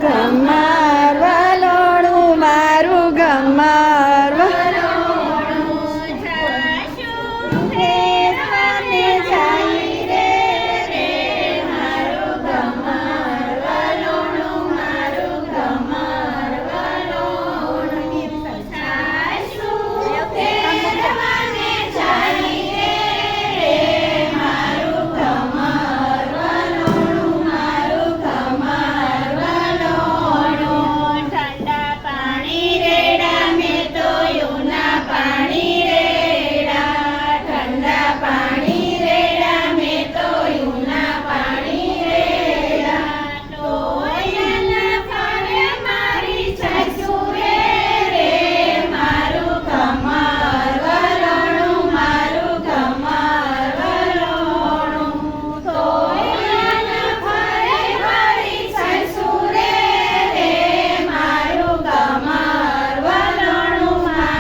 ગમાર વલોણું મારું ગમાર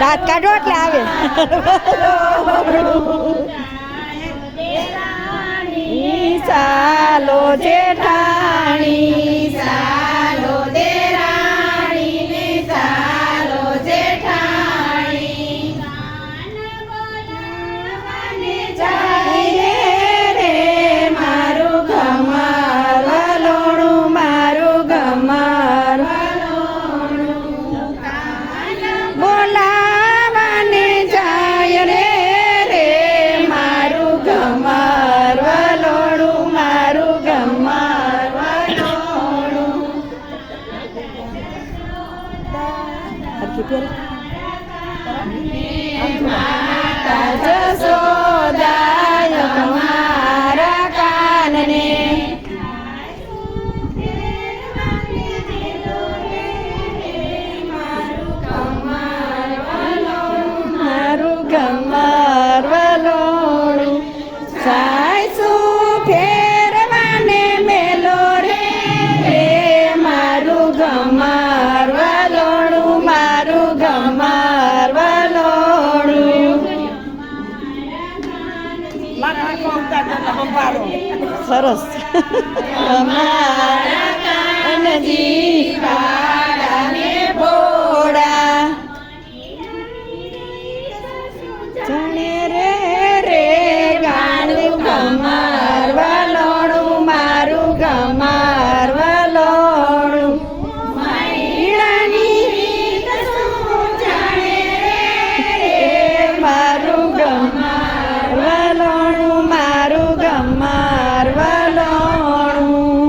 દાંત કાઢો એટલે આવે ચાલો જેઠાણી ચાલો દેરાણી ને ચાલો જેઠાણી જાય રે મારું ગમાર વલોણું મારું ગમાર જસોદાય મારા કાનને મારું ગમાર વલોણું સાસુ ફેરવાને મેલો રે મારું ગમાર વલોણું મારું ગમાર વલોણું સરસ અમારા કાનજી વાળાને ભોળા જણે રે રે ગાણું ગમાર વલોણું મારું ગમાર વલોણું માઈડાની રીત શું જાણે રે મારું ગમાર વલોણું મારું ગમાર વલોણું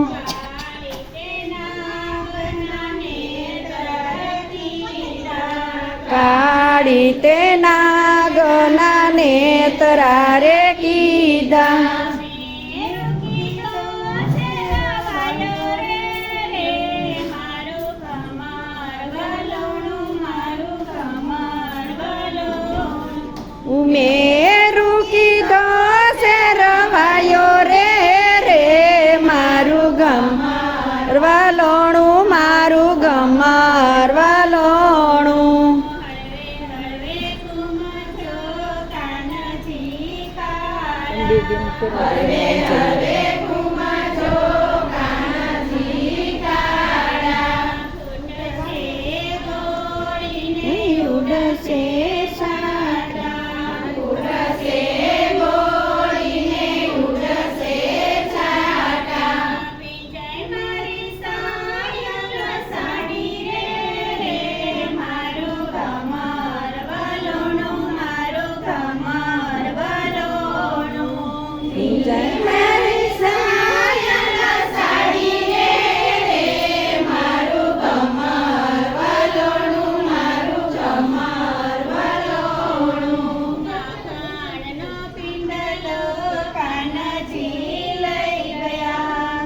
કાળી તે નાગના નેતરા રે કીધા ઉમેરું કીધો છે રવાયો રે રે મારું ગમાર વલોણું મારું ગમાર વલોણું ઉડશે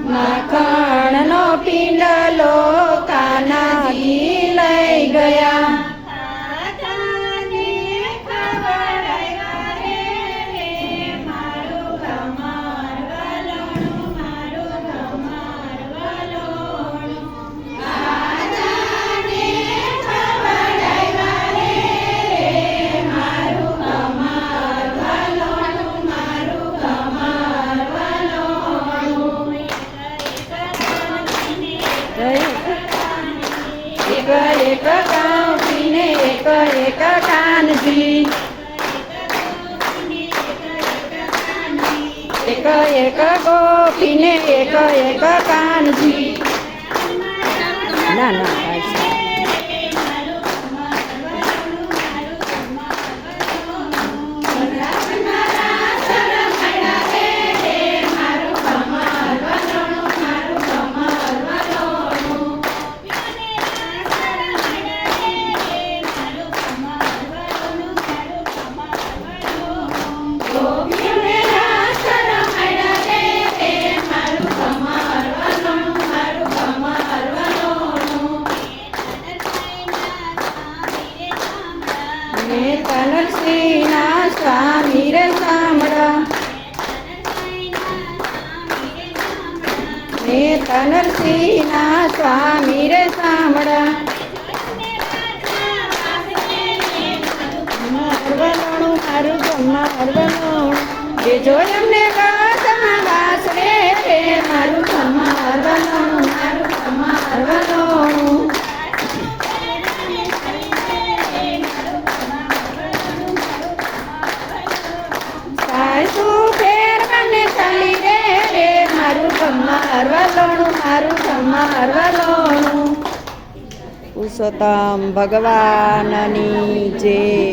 માખણનો પિંડલો કાનાજી લઈ ગયા ગયું એક એક ગોપીને એક એક કાનજી ના ના પાછળ. તનરસિંહના સ્વામી રે સાંભળા ને તનરસિંહના સ્વામી રે સાંભળા હરવલોણું મારું બ્રહ્મા હરવલોણું જે જો એમને ગાતમાં વાસ રે મારું બ્રહ્મા હરવલોણું મારું બ્રહ્મા હરવલોણું મારું બ્રહ્મા હરવલોણું. પુરુષોત્તમ ભગવાનની જય.